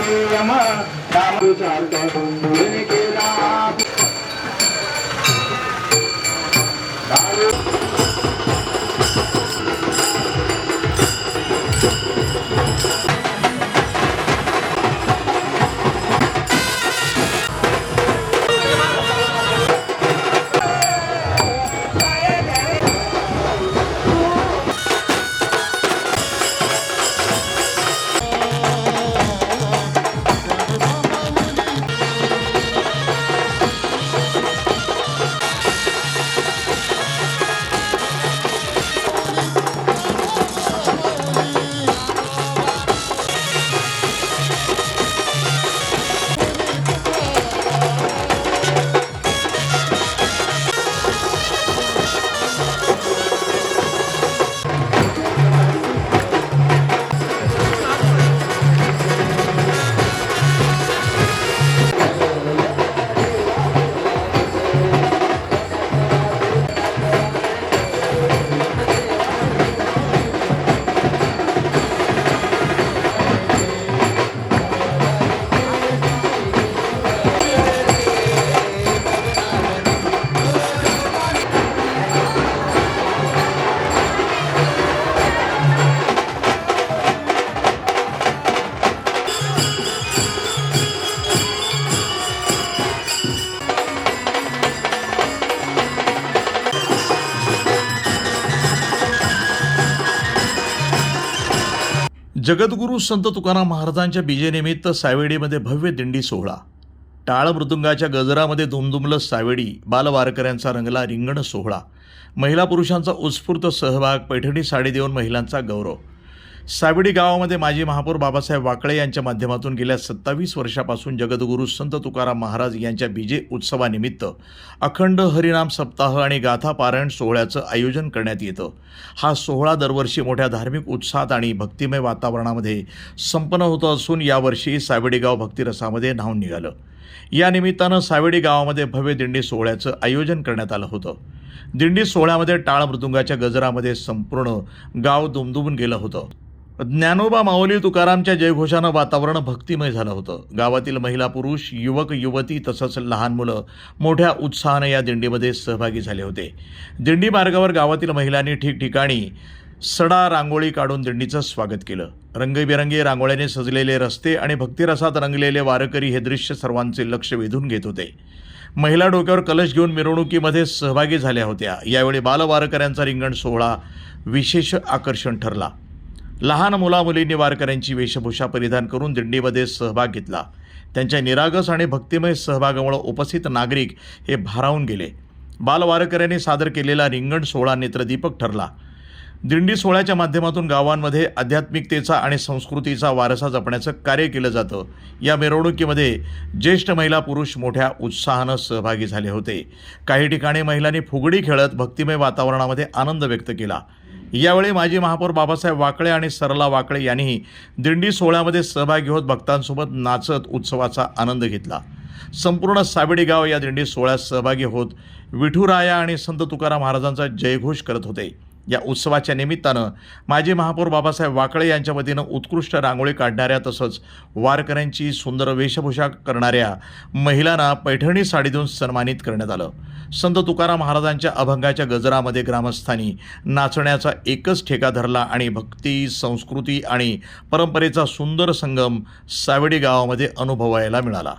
M नाम चालता मुरली केला जगद्गुरू संत तुकाराम महाराजांच्या बीजेनिमित्त सावेडीमध्ये भव्य दिंडी सोहळा. टाळ मृदुंगाच्या गजरामध्ये दुमदुमलं सावेडी. बालवारकऱ्यांचा रंगला रिंगण सोहळा. महिला पुरुषांचा उत्स्फूर्त सहभाग. पैठणी साडी देऊन महिलांचा गौरव. सावेडी गावामध्ये माजी महापौर बाबासाहेब वाकळे यांच्या माध्यमातून गेल्या 27 वर्षापासून जगद्गुरू संत तुकाराम महाराज यांच्या बीजे उत्सवानिमित्त अखंड हरिनाम सप्ताह आणि गाथा पारायण सोहळ्याचं आयोजन करण्यात येतं. हा सोहळा दरवर्षी मोठ्या धार्मिक उत्साहात आणि भक्तिमय वातावरणामध्ये संपन्न होत असून यावर्षी सावेडी गाव भक्तिरसामध्ये न्हाऊन निघालं. या निमित्तानं सावेडी गावामध्ये भव्य दिंडी सोहळ्याचं आयोजन करण्यात आलं होतं. दिंडी सोहळ्यामध्ये टाळ मृदुंगाच्या गजरामध्ये संपूर्ण गाव दुमदुमून गेलं होतं. ज्ञानोबा माऊली तुकारामच्या जयघोषानं वातावरण भक्तिमय झालं होतं. गावातील महिला पुरुष युवक युवती तसंच लहान मुलं मोठ्या उत्साहानं या दिंडीमध्ये सहभागी झाले होते. दिंडी मार्गावर गावातील महिलांनी ठिकठिकाणी सडा रांगोळी काढून दिंडीचं स्वागत केलं. रंगीबेरंगी रांगोळ्याने सजलेले रस्ते आणि भक्तिरसात रंगलेले वारकरी हे दृश्य सर्वांचे लक्ष वेधून घेत होते. महिला डोक्यावर कलश घेऊन मिरवणुकीमध्ये सहभागी झाल्या होत्या. यावेळी बालवारकऱ्यांचा रिंगण सोहळा विशेष आकर्षण ठरला. लहान मुलामुलींनी वारकऱ्यांची वेशभूषा परिधान करून दिंडीमध्ये सहभाग घेतला. त्यांच्या निरागस आणि भक्तिमय सहभागामुळे उपस्थित नागरिक हे भारावून गेले. बालवारकऱ्यांनी सादर केलेला रिंगण सोहळा नेत्रदीपक ठरला. दिंडी सोहळ्याच्या माध्यमातून गावांमध्ये आध्यात्मिकतेचा आणि संस्कृतीचा वारसा जपण्याचं कार्य केलं जातं. या मिरवणुकीमध्ये ज्येष्ठ महिला पुरुष मोठ्या उत्साहानं सहभागी झाले होते. काही ठिकाणी महिलांनी फुगडी खेळत भक्तिमय वातावरणामध्ये आनंद व्यक्त केला. यावेळी माजी महापौर बाबासाहेब वाकळे आणि सरला वाकळे यांनीही दिंडी सोहळ्यामध्ये सहभागी होत भक्तांसोबत नाचत उत्सवाचा आनंद घेतला. संपूर्ण सावेडी गाव या दिंडी सोहळ्यात सहभागी होत विठुराया आणि संत तुकाराम महाराजांचा जयघोष करत होते. या उत्सवाच्या निमित्तानं माजी महापौर बाबासाहेब वाकळे यांच्या वतीनं उत्कृष्ट रांगोळी काढणाऱ्या तसंच वारकऱ्यांची सुंदर वेशभूषा करणाऱ्या महिलांना पैठणी साडी देऊन सन्मानित करण्यात आलं. संत तुकाराम महाराजांच्या अभंगाच्या गजरामध्ये ग्रामस्थांनी नाचण्याचा एकच ठेका धरला आणि भक्ती, संस्कृती आणि परंपरेचा सुंदर संगम सावेडी गावामध्ये अनुभवायला मिळाला.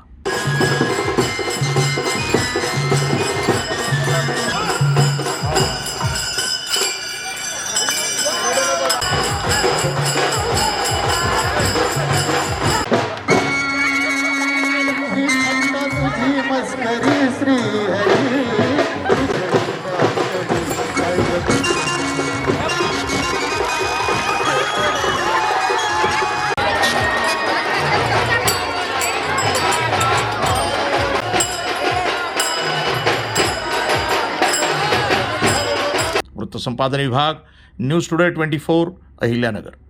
वृत्तसंपादन विभाग, न्यूज टुडे 24, अहिल्यानगर.